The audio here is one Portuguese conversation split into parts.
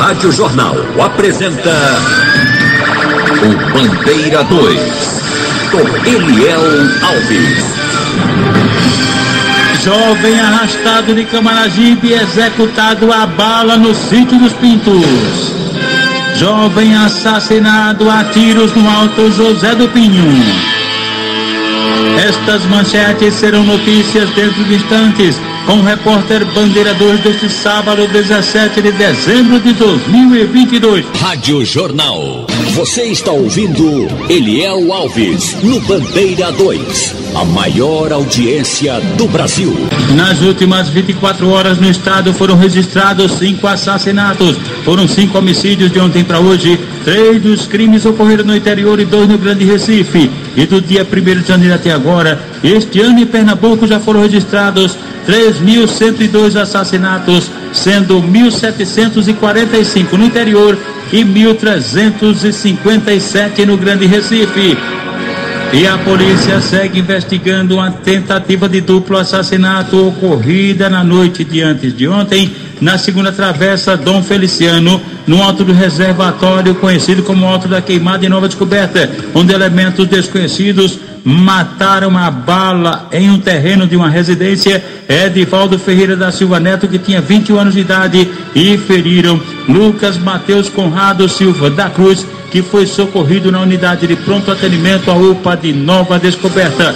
Rádio Jornal apresenta o Bandeira 2, com Eliel Alves. Jovem arrastado de Camaragibe executado a bala no Sítio dos Pintos. Jovem assassinado a tiros no Alto José do Pinho. Estas manchetes serão notícias dentro de instantes, com o repórter Bandeira 2 deste sábado, 17 de dezembro de 2022. Rádio Jornal. Você está ouvindo Eliel Alves no Bandeira 2, a maior audiência do Brasil. Nas últimas 24 horas no estado foram registrados 5 assassinatos. Foram 5 homicídios de ontem para hoje. 3 dos crimes ocorreram no interior e 2 no Grande Recife. E do dia 1º de janeiro até agora, este ano em Pernambuco já foram registrados 3.102 assassinatos, sendo 1.745 no interior e 1.357 no Grande Recife. E a polícia segue investigando uma tentativa de duplo assassinato ocorrida na noite de antes de ontem, na segunda travessa Dom Feliciano, no alto do reservatório conhecido como Alto da Queimada em Nova Descoberta, onde elementos desconhecidos mataram a bala em um terreno de uma residência Edivaldo Ferreira da Silva Neto, que tinha 21 anos de idade, e feriram Lucas Mateus Conrado Silva da Cruz, que foi socorrido na unidade de pronto atendimento, a UPA de Nova Descoberta.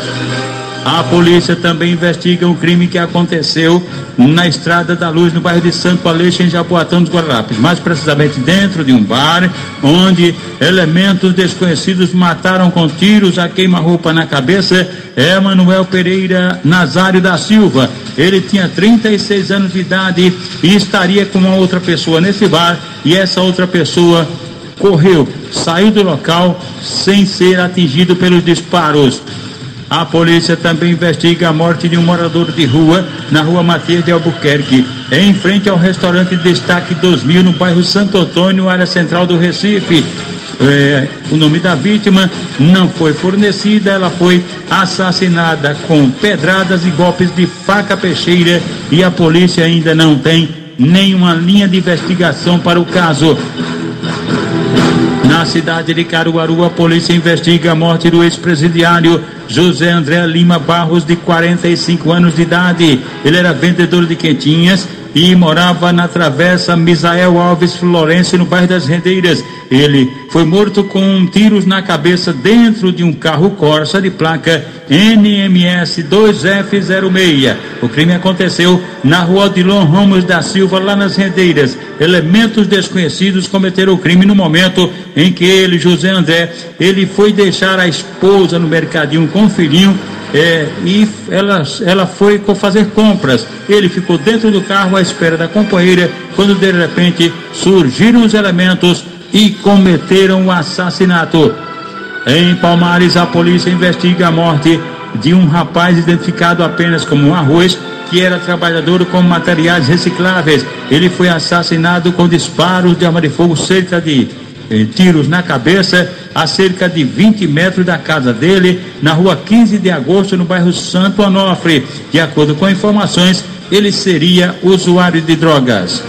A polícia também investiga um crime que aconteceu na Estrada da Luz, no bairro de Santo Aleixo, em Jaboatão dos Guararapes, mais precisamente dentro de um bar, onde elementos desconhecidos mataram com tiros a queima-roupa na cabeça Emanuel Pereira Nazário da Silva. Ele tinha 36 anos de idade e estaria com uma outra pessoa nesse bar, e essa outra pessoa saiu do local sem ser atingido pelos disparos. A polícia também investiga a morte de um morador de rua na rua Matias de Albuquerque, em frente ao restaurante Destaque 2000, no bairro Santo Antônio, área central do Recife. O nome da vítima não foi fornecida. Ela foi assassinada com pedradas e golpes de faca peixeira, e a polícia ainda não tem nenhuma linha de investigação para o caso. Na cidade de Caruaru, a polícia investiga a morte do ex-presidiário José André Lima Barros, de 45 anos de idade. Ele era vendedor de quentinhas e morava na Travessa Misael Alves Florencio, no bairro das Rendeiras. Ele foi morto com tiros na cabeça dentro de um carro Corsa de placa NMS 2F06. O crime aconteceu na rua Odilon Ramos da Silva, lá nas Rendeiras. Elementos desconhecidos cometeram o crime no momento em que ele, José André, ele foi deixar a esposa no mercadinho com o filhinho, e ela foi fazer compras. Ele ficou dentro do carro à espera da companheira, quando de repente surgiram os elementos e cometeram o assassinato. Em Palmares, a polícia investiga a morte de um rapaz identificado apenas como Arroz, que era trabalhador com materiais recicláveis. Ele foi assassinado com disparos de arma de fogo, cerca de tiros na cabeça, a cerca de 20 metros da casa dele, na rua 15 de agosto, no bairro Santo Onofre. De acordo com informações, ele seria usuário de drogas.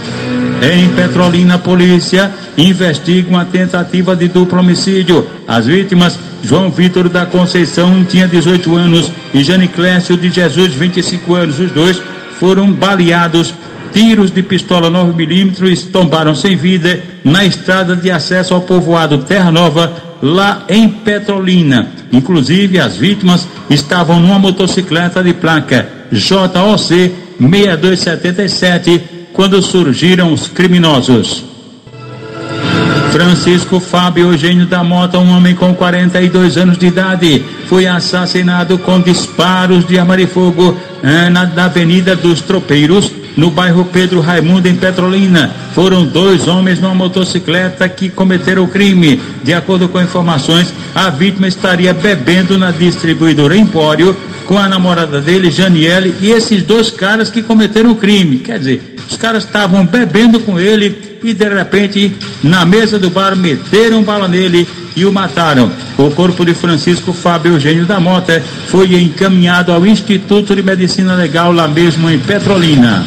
Em Petrolina, a polícia investiga uma tentativa de duplo homicídio. As vítimas, João Vitor da Conceição, tinha 18 anos, e Jane Clécio de Jesus, 25 anos. Os dois foram baleados. Tiros de pistola 9mm tombaram sem vida na estrada de acesso ao povoado Terra Nova, lá em Petrolina. Inclusive, as vítimas estavam numa motocicleta de placa JOC 6277 quando surgiram os criminosos. Francisco Fábio Eugênio da Mota, um homem com 42 anos de idade, foi assassinado com disparos de arma de fogo na Avenida dos Tropeiros, no bairro Pedro Raimundo, em Petrolina. Foram 2 homens numa motocicleta que cometeram o crime. De acordo com informações, a vítima estaria bebendo na distribuidora Empório com a namorada dele, Janiele, e esses 2 caras que cometeram o crime. Quer dizer, os caras estavam bebendo com ele e de repente na mesa do bar meteram bala nele e o mataram. O corpo de Francisco Fábio Eugênio da Mota foi encaminhado ao Instituto de Medicina Legal, lá mesmo em Petrolina.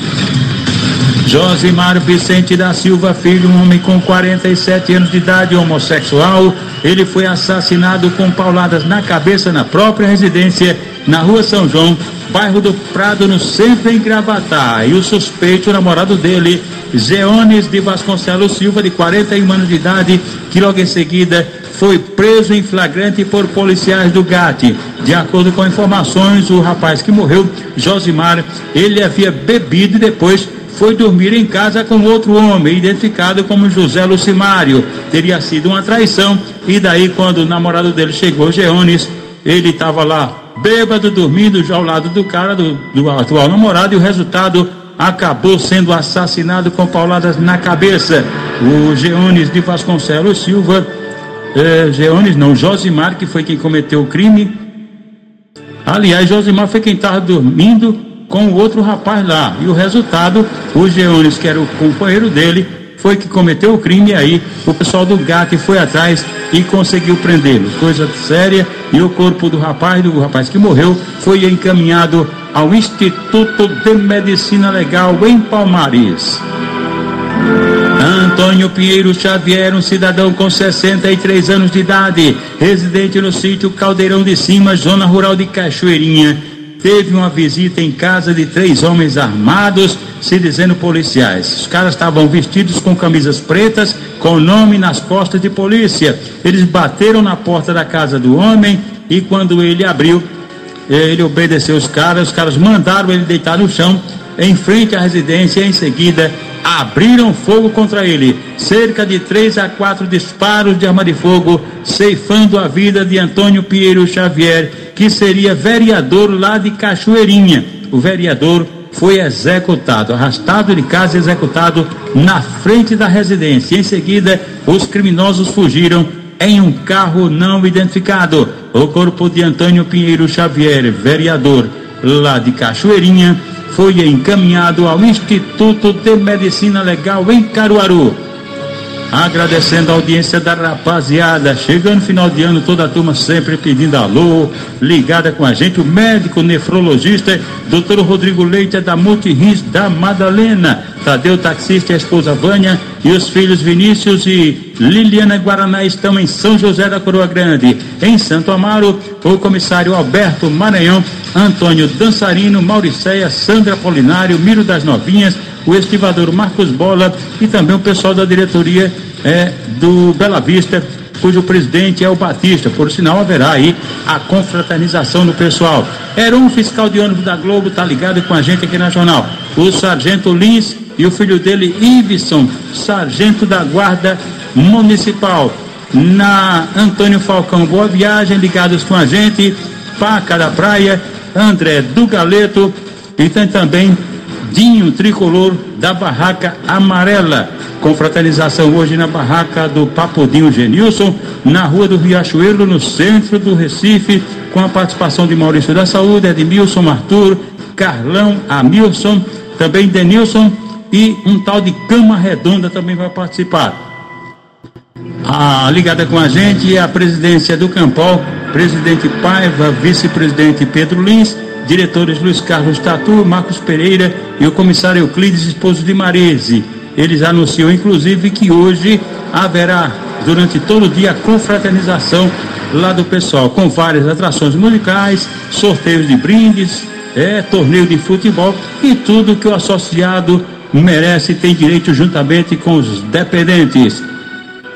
Josimar Vicente da Silva Filho, um homem com 47 anos de idade, homossexual. Ele foi assassinado com pauladas na cabeça na própria residência, na rua São João, bairro do Prado, no centro, em Gravatá. E o suspeito, o namorado dele, Zeones de Vasconcelos Silva, de 41 anos de idade, que logo em seguida foi preso em flagrante por policiais do GAT. De acordo com informações, o rapaz que morreu, Josimar, ele havia bebido e depois foi dormir em casa com outro homem, identificado como José Lucimário. Teria sido uma traição, e daí, quando o namorado dele chegou, Geones, ele estava lá bêbado, dormindo já ao lado do cara, do atual namorado, e o resultado acabou sendo assassinado com pauladas na cabeça. O Geones de Vasconcelos Silva, Josimar, que foi quem cometeu o crime. Aliás, Josimar foi quem estava dormindo com o outro rapaz lá, e o resultado, o Geones, que era o companheiro dele, foi que cometeu o crime. E aí o pessoal do GAT foi atrás e conseguiu prendê-lo. Coisa séria. E o corpo do rapaz que morreu, foi encaminhado ao Instituto de Medicina Legal em Palmares. Antônio Pinheiro Xavier, um cidadão com 63 anos de idade, residente no sítio Caldeirão de Cima, zona rural de Cachoeirinha, teve uma visita em casa de 3 homens armados, se dizendo policiais. Os caras estavam vestidos com camisas pretas, com o nome nas costas de polícia. Eles bateram na porta da casa do homem, e quando ele abriu, ele obedeceu os caras mandaram ele deitar no chão, em frente à residência, e em seguida abriram fogo contra ele. Cerca de 3 a 4 disparos de arma de fogo, ceifando a vida de Antônio Pinheiro Xavier, que seria vereador lá de Cachoeirinha. O vereador foi executado, arrastado de casa e executado na frente da residência. Em seguida, os criminosos fugiram em um carro não identificado. O corpo de Antônio Pinheiro Xavier, vereador lá de Cachoeirinha, foi encaminhado ao Instituto de Medicina Legal em Caruaru. Agradecendo a audiência da rapaziada, chegando final de ano, toda a turma sempre pedindo alô, ligada com a gente, o médico nefrologista, Dr. Rodrigo Leite, da Multirins da Madalena, Tadeu, taxista, e a esposa Vânia, e os filhos Vinícius e Liliana Guaraná estão em São José da Coroa Grande. Em Santo Amaro, o comissário Alberto Maranhão, Antônio Dançarino, Mauricéia, Sandra Polinário, Miro das Novinhas, o estivador Marcos Bola, e também o pessoal da diretoria do Bela Vista, cujo presidente é o Batista. Por sinal, haverá aí a confraternização do pessoal. Era um fiscal de ônibus da Globo, tá ligado com a gente aqui na Jornal. O sargento Lins e o filho dele, Iveson, sargento da Guarda Municipal. Na Antônio Falcão, Boa Viagem, ligados com a gente. Paca da Praia, André do Galeto, e tem também Dinho Tricolor da Barraca Amarela. Confraternização hoje na barraca do Papodinho Genilson, na Rua do Riachuelo, no centro do Recife, com a participação de Maurício da Saúde, Edmilson, Arthur, Carlão, Amilson, também Denilson, e um tal de Cama Redonda também vai participar. Ligada com a gente é a presidência do Campol, presidente Paiva, vice-presidente Pedro Lins, diretores Luiz Carlos Tatu, Marcos Pereira e o comissário Euclides, esposo de Marese. Eles anunciam, inclusive, que hoje haverá, durante todo o dia, a confraternização lá do pessoal, com várias atrações musicais, sorteios de brindes, torneio de futebol e tudo que o associado merece e tem direito, juntamente com os dependentes.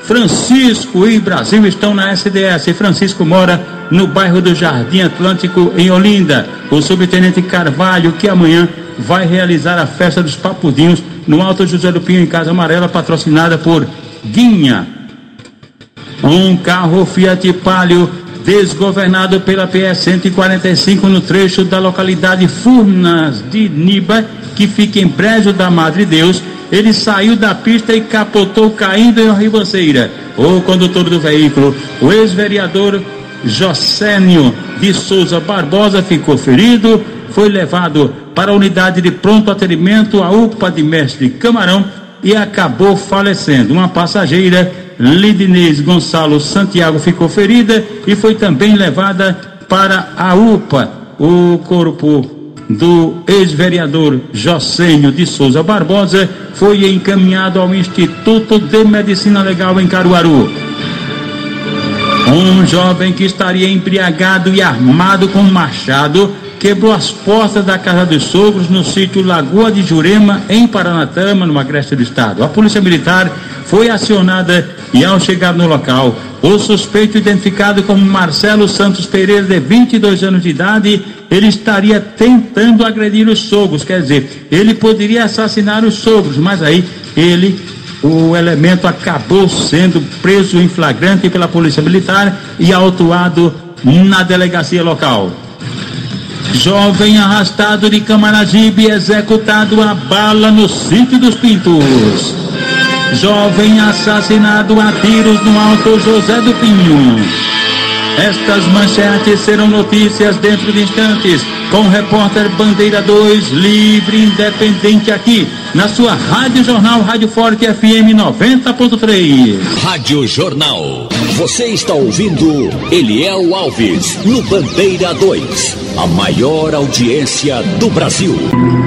Francisco e Brasil estão na SDS. Francisco mora no bairro do Jardim Atlântico, em Olinda. O subtenente Carvalho, que amanhã vai realizar a festa dos Papudinhos no Alto José do Pinho, em Casa Amarela, patrocinada por Guinha. Um carro Fiat Palio desgovernado pela PS 145 no trecho da localidade Furnas de Niba, que fica em Brejo da Madre Deus. Ele saiu da pista e capotou, caindo em uma ribanceira. O condutor do veículo, o ex-vereador Jocênio de Souza Barbosa, ficou ferido, foi levado para a unidade de pronto atendimento, a UPA de Mestre Camarão, e acabou falecendo. Uma passageira, Lidinês Gonçalo Santiago, ficou ferida e foi também levada para a UPA. O corpo do ex-vereador Jocênio de Souza Barbosa foi encaminhado ao Instituto de Medicina Legal em Caruaru. Um jovem que estaria embriagado e armado com um machado quebrou as portas da casa dos sogros no sítio Lagoa de Jurema, em Paranatama, no agreste do estado. A polícia militar foi acionada e, ao chegar no local, o suspeito, identificado como Marcelo Santos Pereira, de 22 anos de idade, ele estaria tentando agredir os sogros, quer dizer, ele poderia assassinar os sogros, mas aí o elemento acabou sendo preso em flagrante pela polícia militar e autuado na delegacia local. Jovem arrastado de Camaragibe executado a bala no sítio dos Pintos. Jovem assassinado a tiros no Alto José do Pinho. Estas manchetes serão notícias dentro de instantes, com o repórter Bandeira 2, livre e independente, aqui na sua Rádio Jornal, Rádio Forte FM 90.3. Rádio Jornal. Você está ouvindo Eliel Alves no Bandeira 2, a maior audiência do Brasil.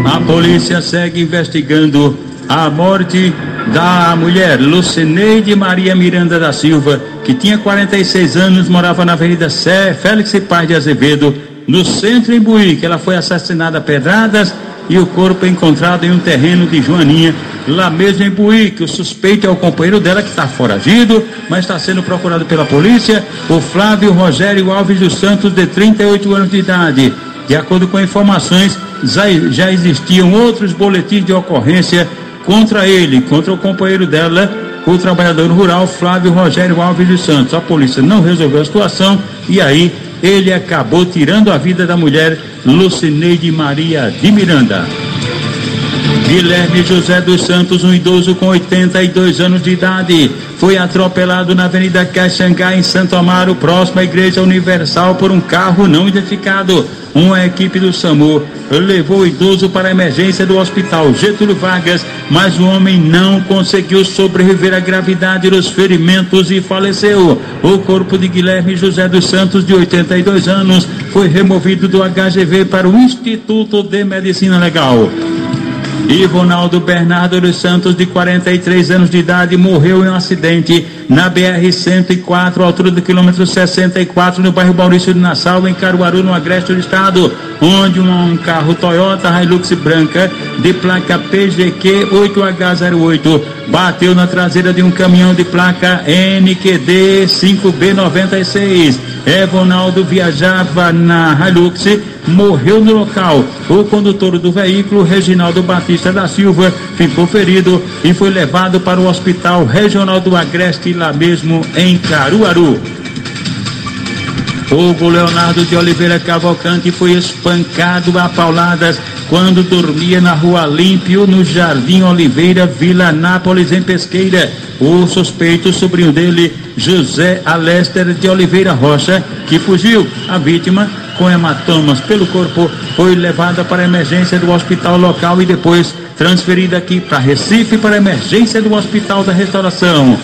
A polícia segue investigando a morte da mulher Lucineide Maria Miranda da Silva, que tinha 46 anos, morava na Avenida Félix Paz de Azevedo, no centro, em Buí, que ela foi assassinada a pedradas e o corpo encontrado em um terreno de Joaninha, lá mesmo em Buí, que o suspeito é o companheiro dela, que está foragido, mas está sendo procurado pela polícia, o Flávio Rogério Alves dos Santos, de 38 anos de idade. De acordo com informações, já existiam outros boletins de ocorrência contra ele, contra o companheiro dela, o trabalhador rural Flávio Rogério Alves dos Santos. A polícia não resolveu a situação e aí ele acabou tirando a vida da mulher Lucineide Maria de Miranda. Guilherme José dos Santos, um idoso com 82 anos de idade, foi atropelado na Avenida Caxangá, em Santo Amaro, próximo à Igreja Universal, por um carro não identificado. Uma equipe do SAMU levou o idoso para a emergência do Hospital Getúlio Vargas, mas o homem não conseguiu sobreviver à gravidade dos ferimentos e faleceu. O corpo de Guilherme José dos Santos, de 82 anos, foi removido do HGV para o Instituto de Medicina Legal. Ivonaldo Bernardo dos Santos, de 43 anos de idade, morreu em um acidente na BR-104, altura do quilômetro 64, no bairro Maurício de Nassau, em Caruaru, no agreste do estado, onde um carro Toyota Hilux branca de placa PGQ 8H08 bateu na traseira de um caminhão de placa NQD 5B96. Ivonaldo viajava na Hilux, morreu no local. O condutor do veículo, Reginaldo Batista da Silva, ficou ferido e foi levado para o Hospital Regional do Agreste, lá mesmo em Caruaru. Hugo Leonardo de Oliveira Cavalcante foi espancado a pauladas quando dormia na Rua Límpio, no Jardim Oliveira, Vila Nápoles, em Pesqueira. O suspeito, o sobrinho dele, José Alester de Oliveira Rocha, que fugiu. A vítima, com hematomas pelo corpo, foi levada para a emergência do hospital local e depois transferida aqui para Recife, para a emergência do Hospital da Restauração.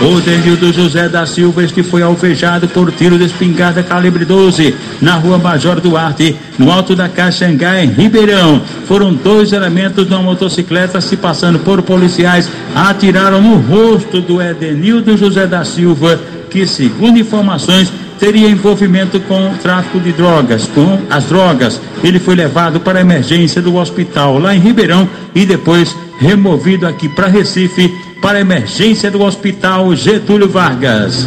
O Denildo José da Silva, este foi alvejado por tiro de espingarda calibre 12 na Rua Major Duarte, no alto da Caxangá, em Ribeirão. Foram dois elementos de uma motocicleta, se passando por policiais, atiraram no rosto do Edenildo José da Silva, que, segundo informações, teria envolvimento com o tráfico de drogas, com as drogas. Ele foi levado para a emergência do hospital lá em Ribeirão e depois removido aqui para Recife, para a emergência do Hospital Getúlio Vargas.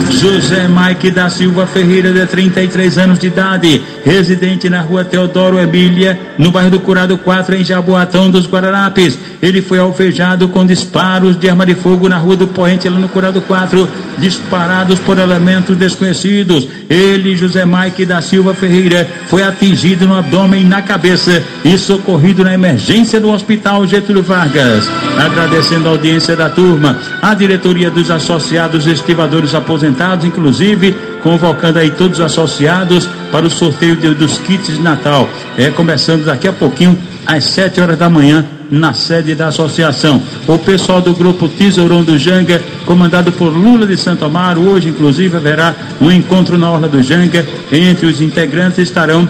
José Mike da Silva Ferreira, de 33 anos de idade, residente na Rua Teodoro Emília, no bairro do Curado 4, em Jaboatão dos Guararapes. Ele foi alvejado com disparos de arma de fogo na Rua do Poente, lá no Curado 4, disparados por elementos desconhecidos. Ele, José Mike da Silva Ferreira, foi atingido no abdômen e na cabeça e socorrido na emergência do Hospital Getúlio Vargas. Agradecendo a audiência da turma, a diretoria dos associados estivadores aposentados, inclusive convocando aí todos os associados para o sorteio dos kits de Natal, começando daqui a pouquinho às 7 horas da manhã na sede da associação. O pessoal do grupo Tesourão do Janga, comandado por Lula de Santo Amaro, hoje inclusive haverá um encontro na Orla do Janga. Entre os integrantes estarão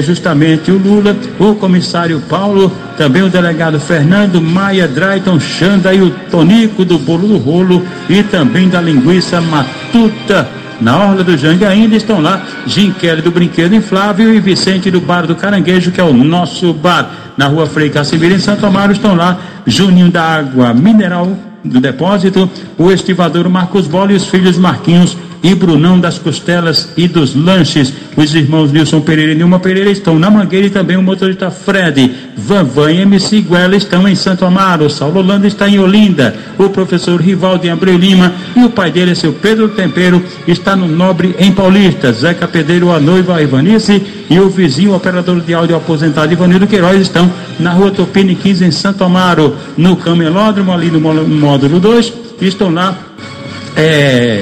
justamente o Lula, o comissário Paulo, também o delegado Fernando, Maia, Drayton, Xanda e o Tonico do Bolo do Rolo e também da Linguiça Matuta. Na Orla do Jangue ainda estão lá Ginquele do Brinquedo Inflável e Vicente do Bar do Caranguejo, que é o nosso bar. Na Rua Frei Casimiro, em Santo Amaro, estão lá Juninho da Água Mineral do Depósito, o estivador Marcos Bola e os filhos Marquinhos e Brunão das Costelas e dos Lanches. Os irmãos Nilson Pereira e Nilma Pereira estão na Mangueira e também o motorista Fred. Vanvan e MC Guela estão em Santo Amaro. Saulo Holanda está em Olinda. O professor Rivaldo em Abreu Lima e o pai dele, seu Pedro Tempero, está no Nobre em Paulista. Zeca Pedreiro, a noiva Ivanice e o vizinho operador de áudio aposentado Ivanildo Queiroz estão na Rua Topini 15 em Santo Amaro. No Camelódromo, ali no módulo 2, estão lá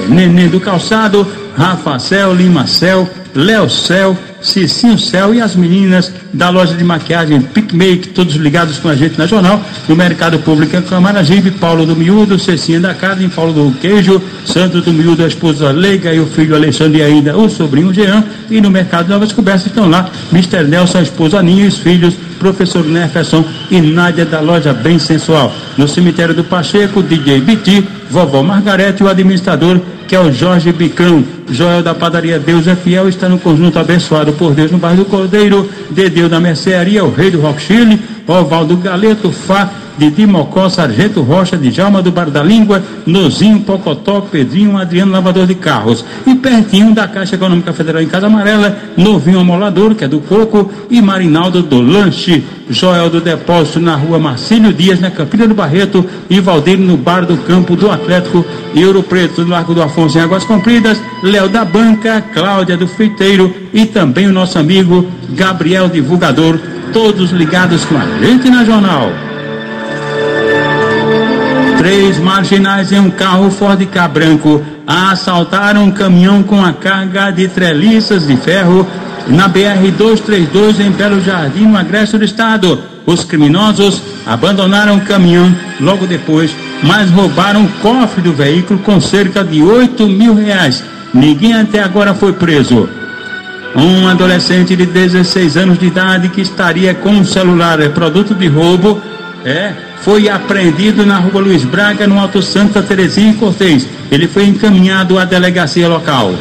Nenê do Calçado, Rafa Cel, Lima Cel, Léo Cel, Cicinho Cel e as meninas da loja de maquiagem Pickmake, todos ligados com a gente na Jornal, no Mercado Público em Camaragibe, Paulo do Miúdo, Cecinha da Carne, Paulo do Queijo, Santos do Miúdo, a esposa Leiga e o filho Alexandre e ainda o sobrinho Jean. E no Mercado de Novas Cobertas estão lá Mr. Nelson, a esposa Aninha e os filhos Professor Neferson e Nádia da loja Bem Sensual. No Cemitério do Pacheco, DJ BT, Vovó Margarete e o administrador, que é o Jorge Bicão. Joel da Padaria Deus é Fiel está no conjunto Abençoado por Deus no bairro do Cordeiro. Dedeu da Mercearia, o Rei do Rock Chile, Ovaldo Galeto, Fá, Didi Mocó, Sargento Rocha, Djalma do Bar da Língua, Nozinho, Pocotó, Pedrinho, Adriano Lavador de Carros. E pertinho da Caixa Econômica Federal em Casa Amarela, Novinho Amolador, que é do Coco, e Marinaldo do Lanche. Joel do Depósito na Rua Marcílio Dias, na Campina do Barreto, e Valdeiro no Bar do Campo do Atlético e Ouro Preto, no Largo do Afonso em Águas Compridas, Léo da Banca, Cláudia do Friteiro e também o nosso amigo Gabriel Divulgador, todos ligados com a gente na Jornal. 3 marginais em um carro Ford Ka branco assaltaram um caminhão com a carga de treliças de ferro na BR-232 em Belo Jardim, no Agreste do Estado. Os criminosos abandonaram o caminhão logo depois, mas roubaram o cofre do veículo com cerca de R$8 mil. Ninguém até agora foi preso. Um adolescente de 16 anos de idade que estaria com um celular produto de roubo foi apreendido na Rua Luiz Braga, no Alto Santa Terezinha e Cortês. Ele foi encaminhado à delegacia local.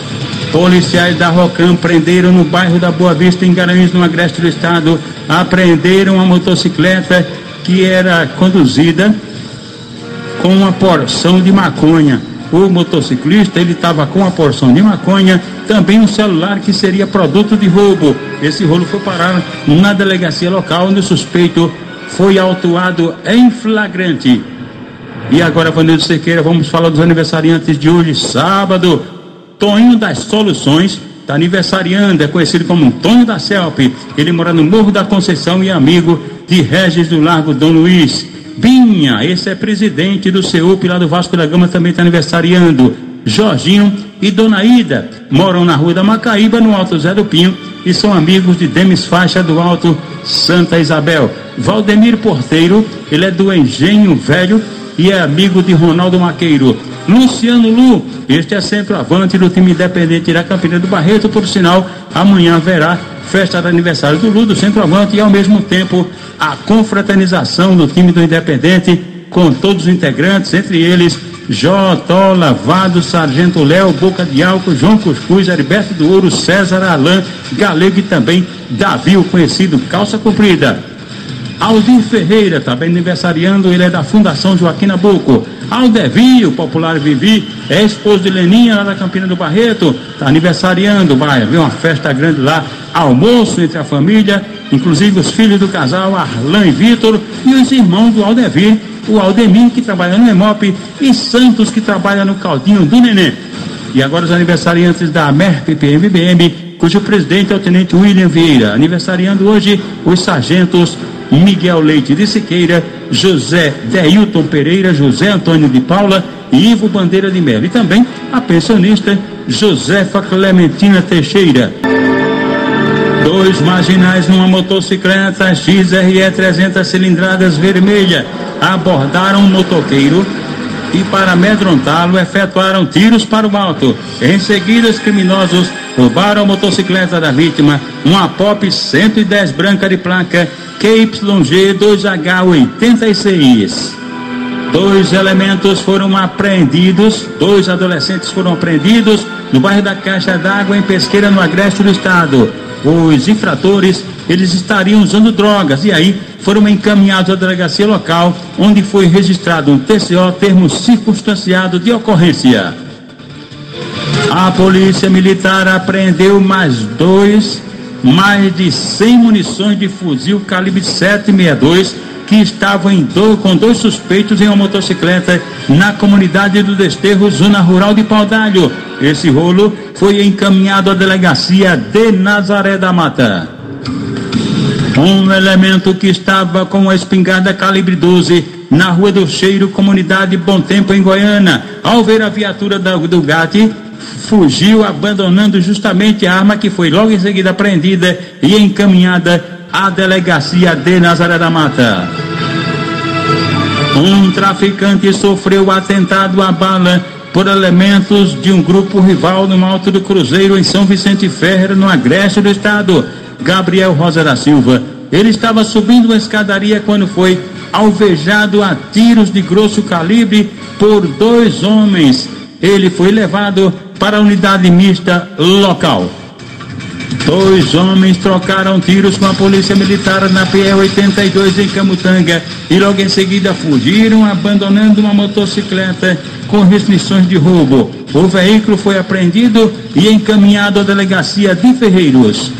Policiais da Rocam prenderam no bairro da Boa Vista, em Garanhuns, no Agreste do Estado, apreenderam uma motocicleta que era conduzida com uma porção de maconha. O motociclista, ele estava com uma porção de maconha, também um celular que seria produto de roubo. Esse rolo foi parar na delegacia local, onde o suspeito foi autuado em flagrante. E agora, Vanildo Cerqueira, vamos falar dos aniversariantes de hoje, sábado. Tonho das Soluções está aniversariando, é conhecido como Tonho da Celpe. Ele mora no Morro da Conceição e é amigo de Regis do Largo Dom Luiz. Binha, esse é presidente do CEUP lá do Vasco da Gama, também está aniversariando. Jorginho e Dona Ida moram na Rua da Macaíba, no Alto Zé do Pinho, e são amigos de Demis Faixa do Alto Santa Isabel. Valdemir Porteiro, ele é do Engenho Velho e é amigo de Ronaldo Maqueiro. Luciano Lu, este é centroavante do time independente da Campina do Barreto. Por sinal, amanhã haverá festa de aniversário do Lu, do centroavante, e ao mesmo tempo a confraternização do time do Independente com todos os integrantes, entre eles Jotó, Lavado, Sargento Léo, Boca de Álcool, João Cuscuz, Heriberto do Ouro, César Alain, Galego e também Davi, o conhecido Calça Comprida. Aldir Ferreira, também aniversariando, ele é da Fundação Joaquim Nabuco. Aldevi, o popular Vivi, é esposo de Leninha, lá da Campina do Barreto, está aniversariando, vai haver uma festa grande lá, almoço entre a família, inclusive os filhos do casal, Arlan e Vitor, e os irmãos do Aldevi, o Aldemir, que trabalha no EMOP, e Santos, que trabalha no Caldinho do Nenê. E agora os aniversariantes da MERP PMBM, cujo presidente é o Tenente William Vieira. Aniversariando hoje os sargentos Miguel Leite de Siqueira, José Deilton Pereira, José Antônio de Paula e Ivo Bandeira de Melo. E também a pensionista Josefa Clementina Teixeira. 2 marginais numa motocicleta XRE 300 cilindradas vermelha abordaram um motoqueiro e, para amedrontá-lo, efetuaram tiros para o alto. Em seguida, os criminosos roubaram a motocicleta da vítima, uma Pop 110 branca de placa QYG 2H86. 2 elementos foram apreendidos, 2 adolescentes foram apreendidos no bairro da Caixa d'Água, em Pesqueira, no agreste do estado. Os infratores, eles estariam usando drogas e aí foram encaminhados à delegacia local, onde foi registrado um TCO, termo circunstanciado de ocorrência. A polícia militar apreendeu mais de 100 munições de fuzil calibre 7,62 que estavam com 2 suspeitos em uma motocicleta na comunidade do Desterro, zona rural de Paudalho. Esse rolo foi encaminhado à delegacia de Nazaré da Mata. Um elemento que estava com a espingarda calibre 12 na Rua do Cheiro, comunidade Bom Tempo, em Goiânia, ao ver a viatura do GAT, fugiu, abandonando justamente a arma, que foi logo em seguida apreendida e encaminhada à delegacia de Nazaré da Mata. Um traficante sofreu atentado à bala por elementos de um grupo rival no Alto do Cruzeiro, em São Vicente Ferreira, no agreste do estado. Gabriel Rosa da Silva, ele estava subindo uma escadaria quando foi alvejado a tiros de grosso calibre por 2 homens. Ele foi levado para a unidade mista local. 2 homens trocaram tiros com a polícia militar na PE 82 em Camutanga e logo em seguida fugiram, abandonando uma motocicleta com restrições de roubo. O veículo foi apreendido e encaminhado à delegacia de Ferreiros.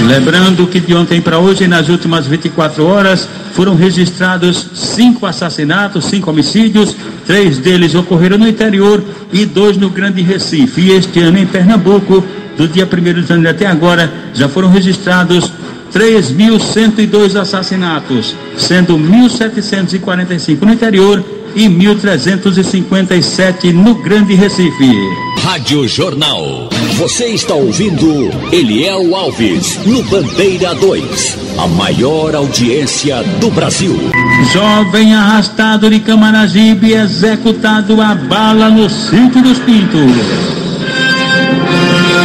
Lembrando que de ontem para hoje, nas últimas 24 horas, foram registrados 5 assassinatos, 5 homicídios, 3 deles ocorreram no interior e 2 no Grande Recife. E este ano em Pernambuco, do dia 1º de janeiro até agora, já foram registrados 3.102 assassinatos, sendo 1.745 no interior e 1.357 no Grande Recife. Rádio Jornal. Você está ouvindo Eliel Alves, no Bandeira 2. A maior audiência do Brasil. Jovem arrastado de Camaragibe, executado a bala no Sítio dos Pintos.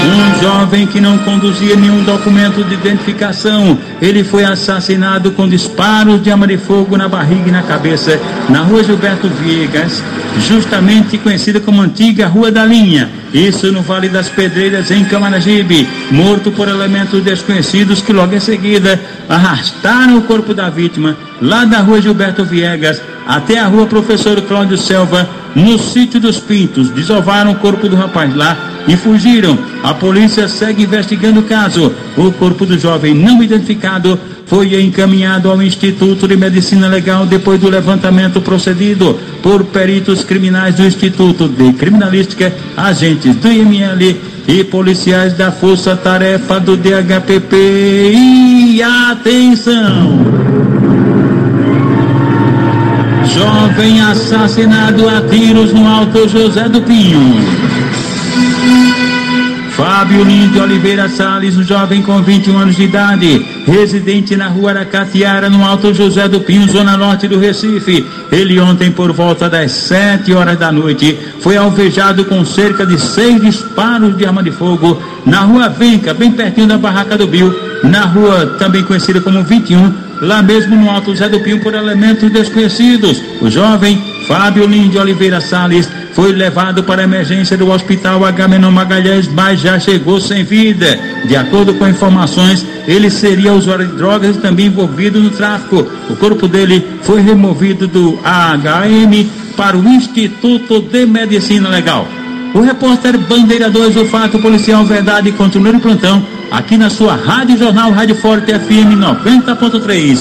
Um jovem que não conduzia nenhum documento de identificação, ele foi assassinado com disparos de arma de fogo na barriga e na cabeça, na Rua Gilberto Viegas, justamente conhecida como antiga Rua da Linha. Isso no Vale das Pedreiras, em Camaragibe, morto por elementos desconhecidos que logo em seguida arrastaram o corpo da vítima lá da Rua Gilberto Viegas até a Rua Professor Cláudio Selva, no Sítio dos Pintos. Desovaram o corpo do rapaz lá e fugiram. A polícia segue investigando o caso. O corpo do jovem não identificado foi encaminhado ao Instituto de Medicina Legal depois do levantamento procedido por peritos criminais do Instituto de Criminalística, agentes do IML e policiais da Força Tarefa do DHPP. E atenção! Jovem assassinado a tiros no Alto José do Pinho. Fábio Lins de Oliveira Salles, um jovem com 21 anos de idade, residente na Rua Aracatiara, no Alto José do Pinho, zona norte do Recife. Ele ontem, por volta das 7 horas da noite, foi alvejado com cerca de 6 disparos de arma de fogo na Rua Venca, bem pertinho da Barraca do Bill, na rua também conhecida como 21, lá mesmo no Alto José do Pinho, por elementos desconhecidos. O jovem Fábio Lins de Oliveira Salles foi levado para a emergência do Hospital Agamenon Magalhães, mas já chegou sem vida. De acordo com informações, ele seria usuário de drogas e também envolvido no tráfico. O corpo dele foi removido do AHM para o Instituto de Medicina Legal. O repórter Bandeira 2, o fato policial verdade, continua no plantão, aqui na sua Rádio Jornal, Rádio Forte FM 90.3.